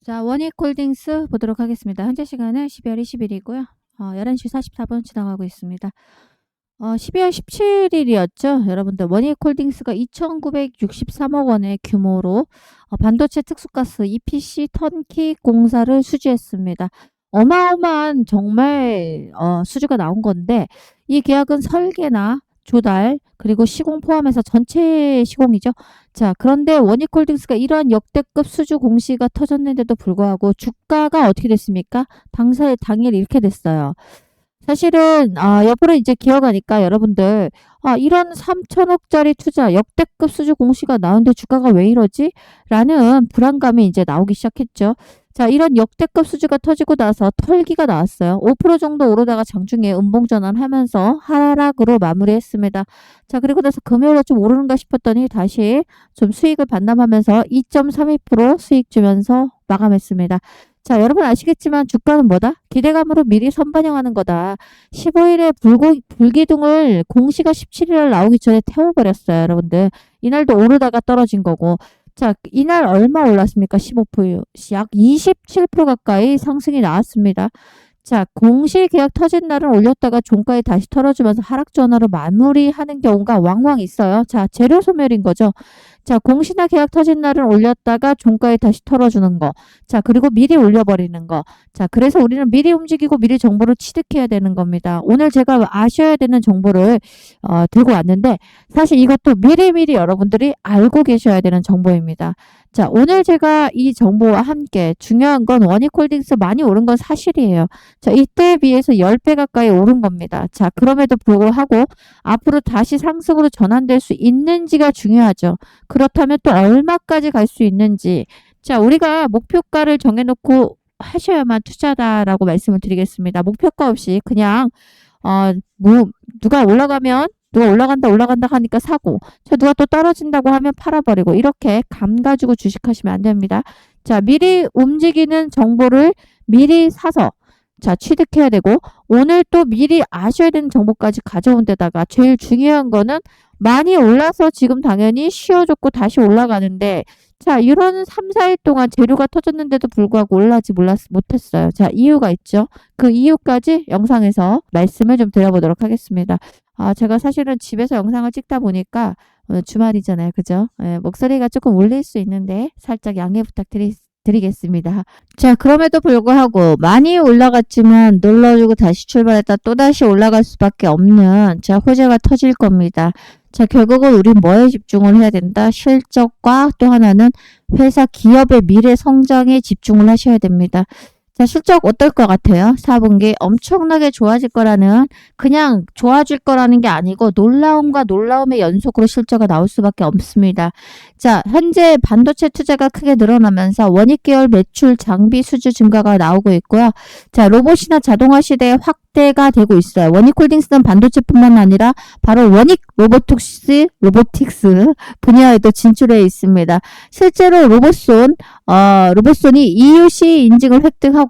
자, 원익홀딩스 보도록 하겠습니다. 현재 시간은 12월 20일이고요. 11시 44분 지나가고 있습니다. 12월 17일이었죠. 여러분들 원익홀딩스가 2,963억 원의 규모로 반도체 특수가스 EPC 턴키 공사를 수주했습니다. 어마어마한 정말 수주가 나온 건데 이 계약은 설계나 조달 그리고 시공 포함해서 전체 시공이죠. 자, 그런데 원익홀딩스가 이러한 역대급 수주 공시가 터졌는데도 불구하고 주가가 어떻게 됐습니까? 당일 이렇게 됐어요. 사실은 옆으로 이제 기어가니까 여러분들 이런 3천억짜리 투자 역대급 수주 공시가 나오는데 주가가 왜 이러지? 라는 불안감이 이제 나오기 시작했죠. 자, 이런 역대급 수주가 터지고 나서 털기가 나왔어요. 5% 정도 오르다가 장중에 음봉전환하면서 하락으로 마무리했습니다. 자, 그리고 나서 금요일에 좀 오르는가 싶었더니 다시 좀 수익을 반납하면서 2.32% 수익 주면서 마감했습니다. 자, 여러분 아시겠지만 주가는 뭐다? 기대감으로 미리 선반영하는 거다. 15일에 불기둥을 공시가 17일 나오기 전에 태워버렸어요, 여러분들. 이날도 오르다가 떨어진 거고. 자, 이날 얼마 올랐습니까? 15%. 약 27% 가까이 상승이 나왔습니다. 자, 공시 계약 터진 날은 올렸다가 종가에 다시 털어주면서 하락 전화로 마무리하는 경우가 왕왕 있어요. 자, 재료 소멸인 거죠. 자, 공시나 계약 터진 날은 올렸다가 종가에 다시 털어주는 거. 자, 그리고 미리 올려버리는 거. 자, 그래서 우리는 미리 움직이고 미리 정보를 취득해야 되는 겁니다. 오늘 제가 아셔야 되는 정보를 들고 왔는데 사실 이것도 미리미리 여러분들이 알고 계셔야 되는 정보입니다. 자, 오늘 제가 이 정보와 함께 중요한 건 원익홀딩스 많이 오른 건 사실이에요. 자, 이때에 비해서 10배 가까이 오른 겁니다. 자, 그럼에도 불구하고 앞으로 다시 상승으로 전환될 수 있는지가 중요하죠. 그렇다면 또 얼마까지 갈 수 있는지. 자, 우리가 목표가를 정해놓고 하셔야만 투자다라고 말씀을 드리겠습니다. 목표가 없이 그냥 누가 올라간다 하니까 사고, 자, 누가 또 떨어진다고 하면 팔아버리고, 이렇게 감 가지고 주식하시면 안 됩니다. 자, 미리 움직이는 정보를 미리 사서, 자, 취득해야 되고, 오늘 또 미리 아셔야 되는 정보까지 가져온 데다가 제일 중요한 거는 많이 올라서 지금 당연히 쉬어줬고 다시 올라가는데, 자, 이런 3, 4일 동안 재료가 터졌는데도 불구하고 올라가지 못했어요. 자, 이유가 있죠. 그 이유까지 영상에서 말씀을 좀 드려보도록 하겠습니다. 제가 사실은 집에서 영상을 찍다 보니까 오늘 주말이잖아요. 그죠? 예, 목소리가 조금 울릴 수 있는데 살짝 양해 부탁드리겠습니다. 자, 그럼에도 불구하고 많이 올라갔지만 눌러주고 다시 출발했다 또다시 올라갈 수밖에 없는 자, 호재가 터질 겁니다. 자, 결국은 우리 뭐에 집중을 해야 된다? 실적과 또 하나는 회사 기업의 미래 성장에 집중을 하셔야 됩니다. 자, 실적 어떨 것 같아요? 4분기 엄청나게 좋아질 거라는, 그냥 좋아질 거라는 게 아니고 놀라움과 놀라움의 연속으로 실적이 나올 수밖에 없습니다. 자, 현재 반도체 투자가 크게 늘어나면서 원익 계열 매출 장비 수주 증가가 나오고 있고요. 자, 로봇이나 자동화 시대에 확대가 되고 있어요. 원익홀딩스는 반도체뿐만 아니라 바로 원익 로보틱스 분야에도 진출해 있습니다. 실제로 로봇손이 EUC 인증을 획득하고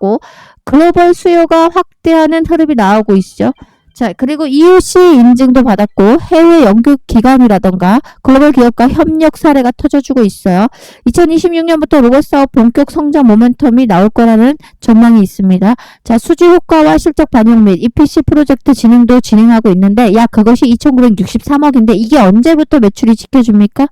글로벌 수요가 확대하는 흐름이 나오고 있죠. 자, 그리고 EUC 인증도 받았고 해외 연구 기관이라던가 글로벌 기업과 협력 사례가 터져주고 있어요. 2026년부터 로봇 사업 본격 성장 모멘텀이 나올 거라는 전망이 있습니다. 자, 수주 효과와 실적 반영 및 EPC 프로젝트 진행도 진행하고 있는데 약 그것이 2,963억인데 이게 언제부터 매출이 지켜줍니까?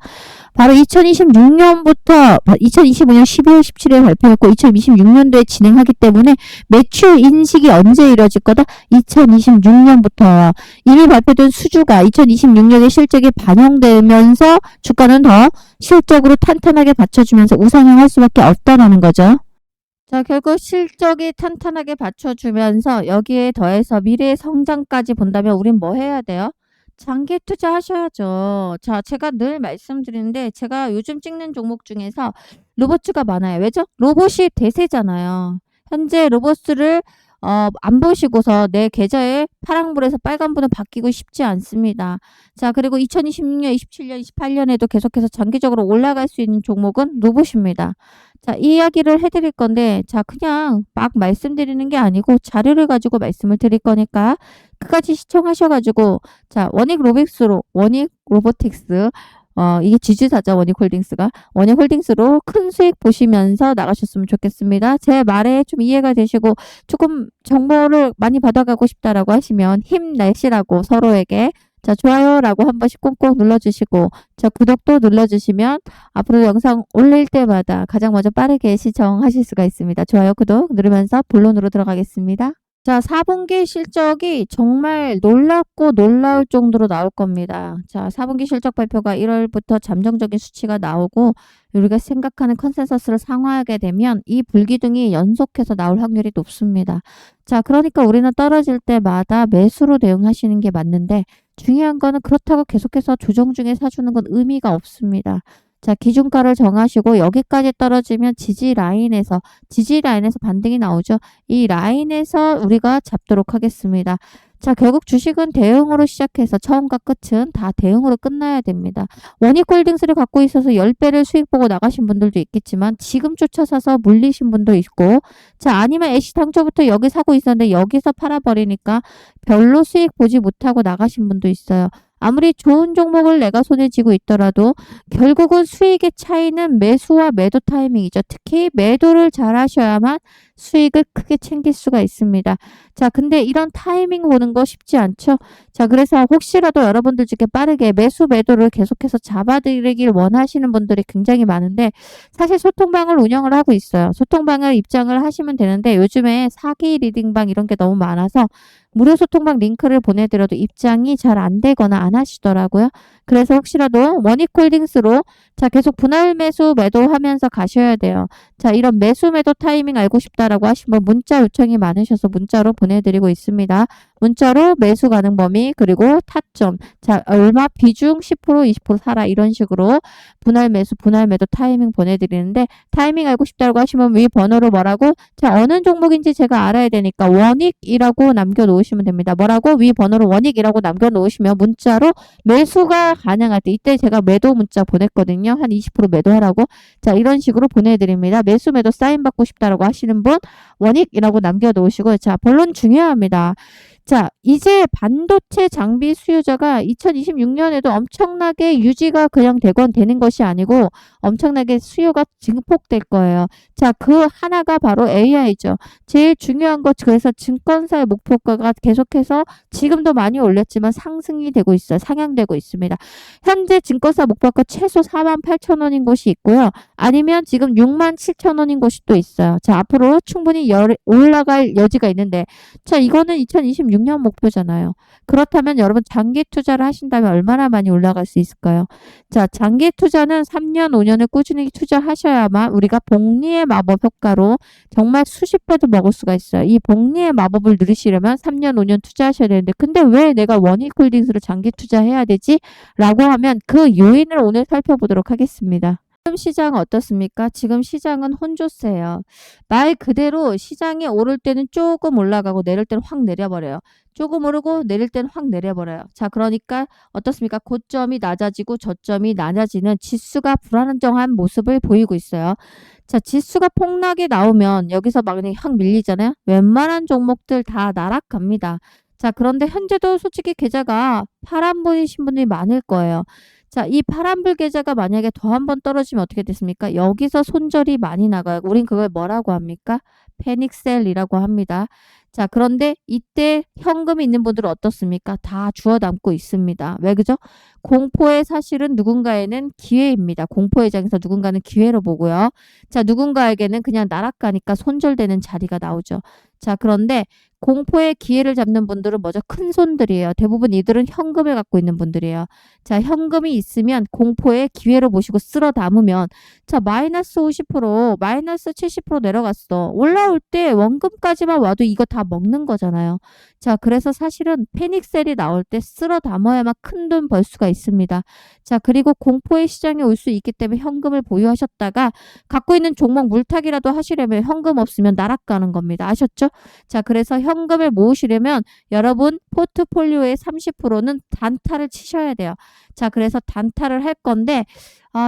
바로 2026년부터 2025년 12월 17일에 발표했고 2026년도에 진행하기 때문에 매출 인식이 언제 이뤄질 거다? 2026년부터 이미 발표된 수주가 2026년의 실적에 반영되면서 주가는 더 실적으로 탄탄하게 받쳐주면서 우상향할 수밖에 없다는 거죠. 자, 결국 실적이 탄탄하게 받쳐주면서 여기에 더해서 미래의 성장까지 본다면 우린 뭐 해야 돼요? 장기 투자하셔야죠. 자, 제가 늘 말씀드리는데 제가 요즘 찍는 종목 중에서 로봇주가 많아요. 왜죠? 로봇이 대세잖아요. 현재 로봇을 안 보시고서 내 계좌에 파란불에서 빨간불은 바뀌고 싶지 않습니다. 자, 그리고 2026년, 27년, 28년에도 계속해서 장기적으로 올라갈 수 있는 종목은 로봇입니다. 자, 이 이야기를 해드릴 건데, 자, 그냥 막 말씀드리는 게 아니고 자료를 가지고 말씀을 드릴 거니까 끝까지 시청하셔가지고, 자, 원익 로보틱스 이게 지주사죠. 원익홀딩스가. 원익홀딩스로 큰 수익 보시면서 나가셨으면 좋겠습니다. 제 말에 좀 이해가 되시고 조금 정보를 많이 받아가고 싶다라고 하시면 힘내시라고 서로에게 자, 좋아요라고 한 번씩 꾹꾹 눌러주시고, 자, 구독도 눌러주시면 앞으로 영상 올릴 때마다 가장 먼저 빠르게 시청하실 수가 있습니다. 좋아요, 구독 누르면서 본론으로 들어가겠습니다. 자, 4분기 실적이 정말 놀랍고 놀라울 정도로 나올 겁니다. 자, 4분기 실적 발표가 1월부터 잠정적인 수치가 나오고 우리가 생각하는 컨센서스를 상회하게 되면 이 불기둥이 연속해서 나올 확률이 높습니다. 자, 그러니까 우리는 떨어질 때마다 매수로 대응하시는 게 맞는데 중요한 거는 그렇다고 계속해서 조정 중에 사주는 건 의미가 없습니다. 자, 기준가를 정하시고 여기까지 떨어지면 지지 라인에서 반등이 나오죠. 이 라인에서 우리가 잡도록 하겠습니다. 자, 결국 주식은 대응으로 시작해서 처음과 끝은 다 대응으로 끝나야 됩니다. 원익홀딩스를 갖고 있어서 10배를 수익 보고 나가신 분들도 있겠지만 지금 쫓아사서 물리신 분도 있고 자, 아니면 애시당초부터 여기 사고 있었는데 여기서 팔아버리니까 별로 수익 보지 못하고 나가신 분도 있어요. 아무리 좋은 종목을 내가 손에 쥐고 있더라도 결국은 수익의 차이는 매수와 매도 타이밍이죠. 특히 매도를 잘 하셔야만 수익을 크게 챙길 수가 있습니다. 자, 근데 이런 타이밍 보는 거 쉽지 않죠? 자, 그래서 혹시라도 여러분들 중에 빠르게 매수 매도를 계속해서 잡아드리길 원하시는 분들이 굉장히 많은데 사실 소통방을 운영을 하고 있어요. 소통방을 입장을 하시면 되는데 요즘에 사기 리딩방 이런 게 너무 많아서 무료 소통방 링크를 보내드려도 입장이 잘 안 되거나 안 하시더라고요. 그래서 혹시라도 원익홀딩스로 자, 계속 분할 매수 매도하면서 가셔야 돼요. 자, 이런 매수 매도 타이밍 알고 싶다라고 하시면 문자 요청이 많으셔서 문자로 보내드리고 있습니다. 문자로 매수 가능 범위 그리고 타점 자, 얼마 비중 10% 20% 사라 이런 식으로 분할 매수 분할 매도 타이밍 보내드리는데 타이밍 알고 싶다라고 하시면 위 번호로 뭐라고 자, 어느 종목인지 제가 알아야 되니까 원익이라고 남겨놓으시면 됩니다. 뭐라고 위 번호로 원익이라고 남겨놓으시면 문자로 매수가 가능할 때 이때 제가 매도 문자 보냈거든요. 한 20% 매도하라고 자, 이런 식으로 보내드립니다. 매수 매도 사인 받고 싶다라고 하시는 분 원익이라고 남겨놓으시고 자, 본론 중요합니다. 자, 이제 반도체 장비 수요자가 2026년에도 엄청나게 유지가 그냥 되는 것이 아니고 엄청나게 수요가 증폭될 거예요. 자, 그 하나가 바로 AI죠. 제일 중요한 것 그래서 증권사의 목표가가 계속해서 지금도 많이 올렸지만 상승이 되고 있어요. 상향되고 있습니다. 현재 증권사 목표가 최소 48,000원인 곳이 있고요. 아니면 지금 67,000원인 곳이 또 있어요. 자, 앞으로 충분히 올라갈 여지가 있는데 자, 이거는 2026년 목표잖아요. 그렇다면 여러분 장기 투자를 하신다면 얼마나 많이 올라갈 수 있을까요? 자, 장기 투자는 3년, 5년을 꾸준히 투자하셔야만 우리가 복리의 마법 효과로 정말 수십 배도 먹을 수가 있어요. 이 복리의 마법을 누리시려면 3년, 5년 투자하셔야 되는데 근데 왜 내가 원익홀딩스로 장기 투자해야 되지? 라고 하면 그 요인을 오늘 살펴보도록 하겠습니다. 지금 시장 어떻습니까? 지금 시장은 혼조세예요. 말 그대로 시장이 오를 때는 조금 올라가고 내릴 때는 확 내려버려요. 조금 오르고 내릴 때는 확 내려버려요. 자, 그러니까 어떻습니까? 고점이 낮아지고 저점이 낮아지는 지수가 불안정한 모습을 보이고 있어요. 자, 지수가 폭락이 나오면 여기서 막 확 밀리잖아요. 웬만한 종목들 다 나락갑니다. 자, 그런데 현재도 솔직히 계좌가 파란불이신 분들이 많을 거예요. 자, 이 파란불 계좌가 만약에 더 한 번 떨어지면 어떻게 됐습니까? 여기서 손절이 많이 나가요. 우린 그걸 뭐라고 합니까? 패닉셀이라고 합니다. 자, 그런데 이때 현금이 있는 분들은 어떻습니까? 다 주워 담고 있습니다. 왜 그죠? 공포의 사실은 누군가에는 기회입니다. 공포의 장에서 누군가는 기회로 보고요. 자, 누군가에게는 그냥 나락가니까 손절되는 자리가 나오죠. 자, 그런데 공포의 기회를 잡는 분들은 먼저 큰 손들이에요. 대부분 이들은 현금을 갖고 있는 분들이에요. 자, 현금이 있으면 공포의 기회로 보시고 쓸어 담으면 자, 마이너스 50%, 마이너스 70% 내려갔어. 올라올 때 원금까지만 와도 이거 다 먹는 거잖아요. 자, 그래서 사실은 패닉셀이 나올 때 쓸어 담아야만 큰 돈 벌 수가 있습니다. 자, 그리고 공포의 시장에 올 수 있기 때문에 현금을 보유하셨다가 갖고 있는 종목 물타기라도 하시려면 현금 없으면 날아가는 겁니다. 아셨죠? 자, 그래서 현금을 모으시려면 여러분 포트폴리오의 30%는 단타를 치셔야 돼요. 자, 그래서 단타를 할 건데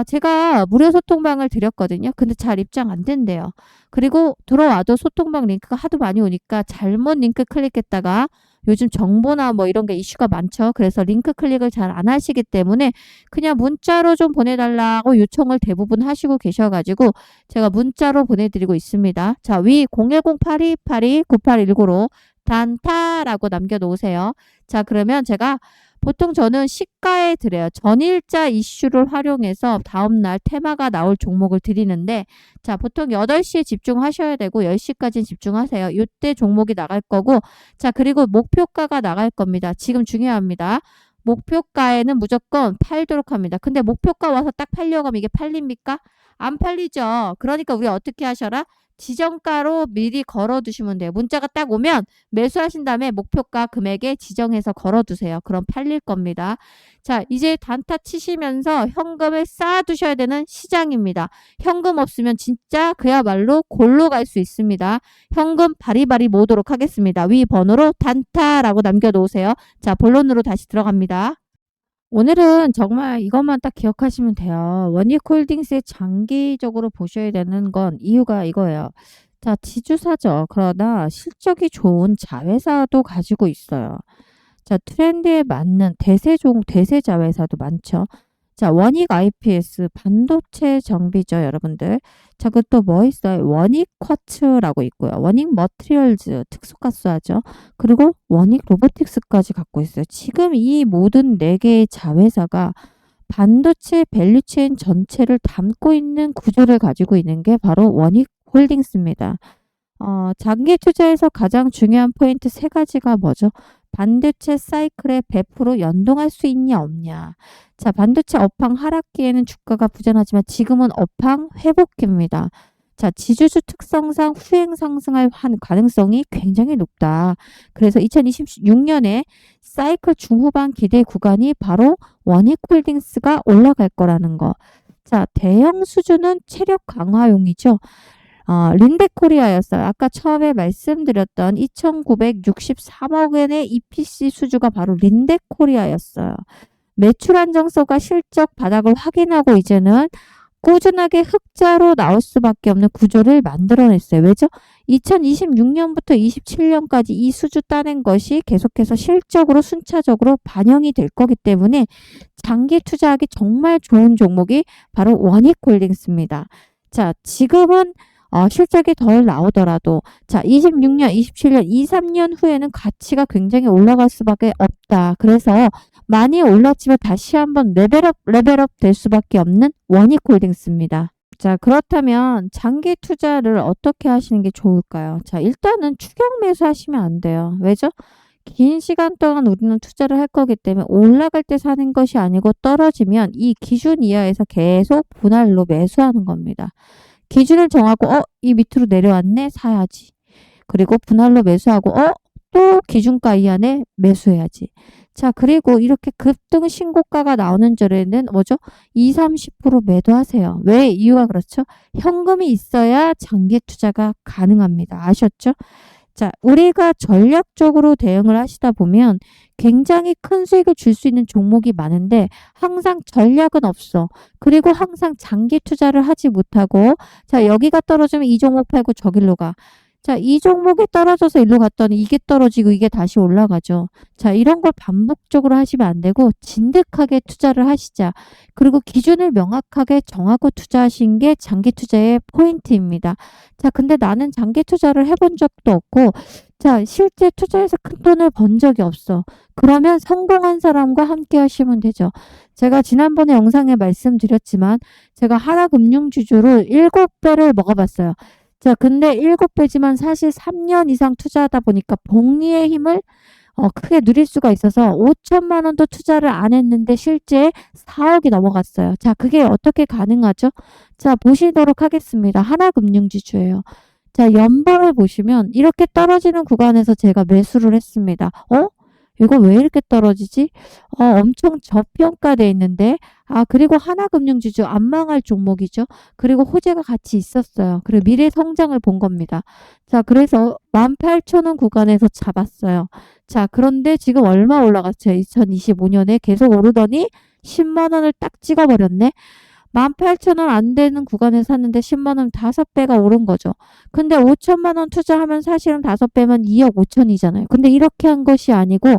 제가 무료 소통방을 드렸거든요. 근데 잘 입장 안 된대요. 그리고 들어와도 소통방 링크가 하도 많이 오니까 잘못 링크 클릭했다가 요즘 정보나 뭐 이런 게 이슈가 많죠. 그래서 링크 클릭을 잘 안 하시기 때문에 그냥 문자로 좀 보내달라고 요청을 대부분 하시고 계셔가지고 제가 문자로 보내드리고 있습니다. 자, 위 010-8282-9819로 단타라고 남겨놓으세요. 자, 그러면 제가 보통 저는 시가에 드려요. 전일자 이슈를 활용해서 다음날 테마가 나올 종목을 드리는데 자, 보통 8시에 집중하셔야 되고 10시까지 집중하세요. 이때 종목이 나갈 거고 자, 그리고 목표가가 나갈 겁니다. 지금 중요합니다. 목표가에는 무조건 팔도록 합니다. 근데 목표가 와서 딱 팔려고 하면 이게 팔립니까? 안 팔리죠. 그러니까 우리 어떻게 하셔라? 지정가로 미리 걸어두시면 돼요. 문자가 딱 오면 매수하신 다음에 목표가 금액에 지정해서 걸어두세요. 그럼 팔릴 겁니다. 자, 이제 단타 치시면서 현금을 쌓아두셔야 되는 시장입니다. 현금 없으면 진짜 그야말로 골로 갈 수 있습니다. 현금 바리바리 모으도록 하겠습니다. 위 번호로 단타라고 남겨놓으세요. 자, 본론으로 다시 들어갑니다. 오늘은 정말 이것만 딱 기억하시면 돼요. 원익홀딩스의 장기적으로 보셔야 되는 건 이유가 이거예요. 자, 지주사죠. 그러나 실적이 좋은 자회사도 가지고 있어요. 자, 트렌드에 맞는 대세 자회사도 많죠. 자, 원익 IPS 반도체 정비죠, 여러분들. 자, 그것도 뭐 있어요? 원익 쿼츠라고 있고요. 원익 머티리얼즈 특수가스하죠. 그리고 원익 로보틱스까지 갖고 있어요. 지금 이 모든 4개의 자회사가 반도체 밸류체인 전체를 담고 있는 구조를 가지고 있는 게 바로 원익 홀딩스입니다. 장기 투자에서 가장 중요한 포인트 3가지가 뭐죠? 반도체 사이클에 100% 연동할 수 있냐 없냐. 자, 반도체 업황 하락기에는 주가가 부진하지만 지금은 업황 회복기입니다. 자, 지주주 특성상 후행 상승할 가능성이 굉장히 높다. 그래서 2026년에 사이클 중후반 기대 구간이 바로 원익홀딩스가 올라갈 거라는 거. 자, 대형 수주는 체력 강화용이죠. 린데코리아였어요. 아까 처음에 말씀드렸던 2,963억 원의 EPC 수주가 바로 린데코리아였어요. 매출 안정성과 실적 바닥을 확인하고 이제는 꾸준하게 흑자로 나올 수밖에 없는 구조를 만들어냈어요. 왜죠? 2026년부터 27년까지 이 수주 따낸 것이 계속해서 실적으로 순차적으로 반영이 될 거기 때문에 장기 투자하기 정말 좋은 종목이 바로 원익홀딩스입니다. 자, 지금은 실적이 덜 나오더라도 자, 26년, 27년, 2, 3년 후에는 가치가 굉장히 올라갈 수밖에 없다. 그래서 많이 올랐지만 다시 한번 레벨업 될 수밖에 없는 원익홀딩스입니다. 자, 그렇다면 장기 투자를 어떻게 하시는 게 좋을까요? 자, 일단은 추격 매수하시면 안 돼요. 왜죠? 긴 시간 동안 우리는 투자를 할 거기 때문에 올라갈 때 사는 것이 아니고 떨어지면 이 기준 이하에서 계속 분할로 매수하는 겁니다. 기준을 정하고 이 밑으로 내려왔네 사야지. 그리고 분할로 매수하고 또 기준가 이하에 매수해야지. 자, 그리고 이렇게 급등 신고가가 나오는 절에는 뭐죠? 20, 30% 매도하세요. 왜? 이유가 그렇죠? 현금이 있어야 장기 투자가 가능합니다. 아셨죠? 자, 우리가 전략적으로 대응을 하시다 보면 굉장히 큰 수익을 줄 수 있는 종목이 많은데 항상 전략은 없어. 그리고 항상 장기 투자를 하지 못하고 자, 여기가 떨어지면 이 종목 팔고 저길로 가. 자, 이 종목이 떨어져서 일로 갔더니 이게 떨어지고 이게 다시 올라가죠. 자, 이런 걸 반복적으로 하시면 안 되고 진득하게 투자를 하시자. 그리고 기준을 명확하게 정하고 투자하신 게 장기 투자의 포인트입니다. 자, 근데 나는 장기 투자를 해본 적도 없고 자, 실제 투자해서 큰 돈을 번 적이 없어. 그러면 성공한 사람과 함께 하시면 되죠. 제가 지난번에 영상에 말씀드렸지만 제가 하나금융주주를 7배를 먹어봤어요. 자, 근데 7배지만 사실 3년 이상 투자하다 보니까 복리의 힘을 크게 누릴 수가 있어서 5천만 원도 투자를 안 했는데 실제 4억이 넘어갔어요. 자, 그게 어떻게 가능하죠? 자, 보시도록 하겠습니다. 하나금융지주예요. 자, 연봉을 보시면 이렇게 떨어지는 구간에서 제가 매수를 했습니다. 이거 왜 이렇게 떨어지지? 엄청 저평가돼 있는데 그리고 하나금융지주 안 망할 종목이죠. 그리고 호재가 같이 있었어요. 그리고 미래 성장을 본 겁니다. 자, 그래서 18,000원 구간에서 잡았어요. 자, 그런데 지금 얼마 올라갔어요? 2025년에 계속 오르더니 10만 원을 딱 찍어버렸네. 18,000원 안 되는 구간에 샀는데 10만 원 5배가 오른 거죠. 근데 5천만 원 투자하면 사실은 5배면 2억 5천이잖아요. 근데 이렇게 한 것이 아니고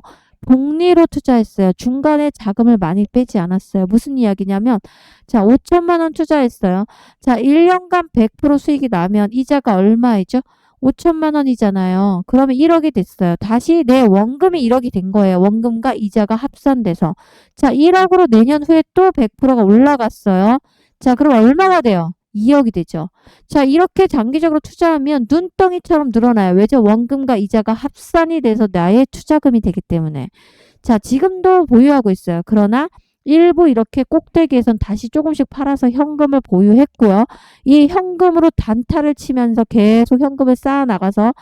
복리로 투자했어요. 중간에 자금을 많이 빼지 않았어요. 무슨 이야기냐면 자, 5천만 원 투자했어요. 자, 1년간 100% 수익이 나면 이자가 얼마이죠? 5천만 원이잖아요. 그러면 1억이 됐어요. 다시 내 원금이 1억이 된 거예요. 원금과 이자가 합산돼서. 자, 1억으로 내년 후에 또 100%가 올라갔어요. 자, 그럼 얼마가 돼요? 2억이 되죠. 자, 이렇게 장기적으로 투자하면 눈덩이처럼 늘어나요. 왜죠? 원금과 이자가 합산이 돼서 나의 투자금이 되기 때문에. 자, 지금도 보유하고 있어요. 그러나 일부 이렇게 꼭대기에선 다시 조금씩 팔아서 현금을 보유했고요. 이 현금으로 단타를 치면서 계속 현금을 쌓아 나가서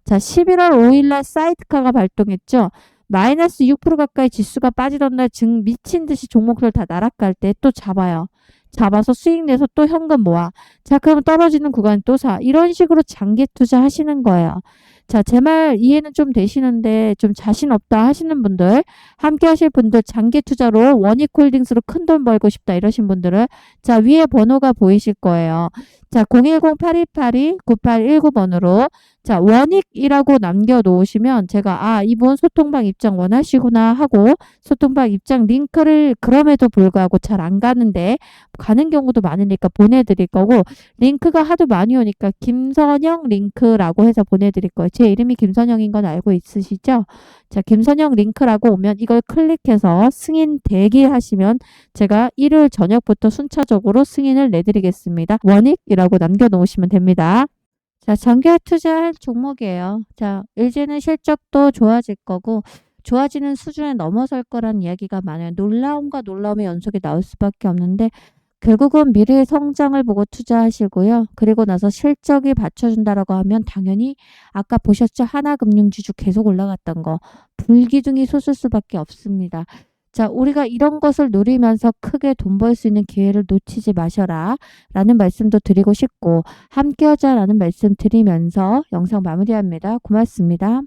자, 11월 5일 날 사이드카가 발동했죠. 마이너스 6% 가까이 지수가 빠지던 날 미친 듯이 종목들 다 날아갈 때 또 잡아요. 잡아서 수익 내서 또 현금 모아. 자, 그럼 떨어지는 구간 또 사. 이런 식으로 장기 투자 하시는 거예요. 자, 제 말 이해는 좀 되시는데 좀 자신 없다 하시는 분들, 함께 하실 분들 장기 투자로 원익홀딩스로 큰 돈 벌고 싶다 이러신 분들은 자, 위에 번호가 보이실 거예요. 자, 010-8282-9819번으로 자, 원익이라고 남겨놓으시면 제가 이분 소통방 입장 원하시구나 하고 소통방 입장 링크를 그럼에도 불구하고 잘 안 가는데 가는 경우도 많으니까 보내드릴 거고 링크가 하도 많이 오니까 김선영 링크라고 해서 보내드릴 거예요. 제 이름이 김선영인 건 알고 있으시죠? 자, 김선영 링크라고 오면 이걸 클릭해서 승인 대기하시면 제가 일요일 저녁부터 순차적으로 승인을 내드리겠습니다. 원익이라고 남겨놓으시면 됩니다. 자, 장기 투자할 종목이에요. 자, 이제는 실적도 좋아질 거고 좋아지는 수준에 넘어설 거란 이야기가 많아요. 놀라움과 놀라움의 연속이 나올 수밖에 없는데 결국은 미래의 성장을 보고 투자하시고요. 그리고 나서 실적이 받쳐준다라고 하면 당연히 아까 보셨죠? 하나금융지주 계속 올라갔던 거 불기둥이 솟을 수밖에 없습니다. 자, 우리가 이런 것을 노리면서 크게 돈 벌 수 있는 기회를 놓치지 마셔라 라는 말씀도 드리고 싶고 함께하자 라는 말씀 드리면서 영상 마무리합니다. 고맙습니다.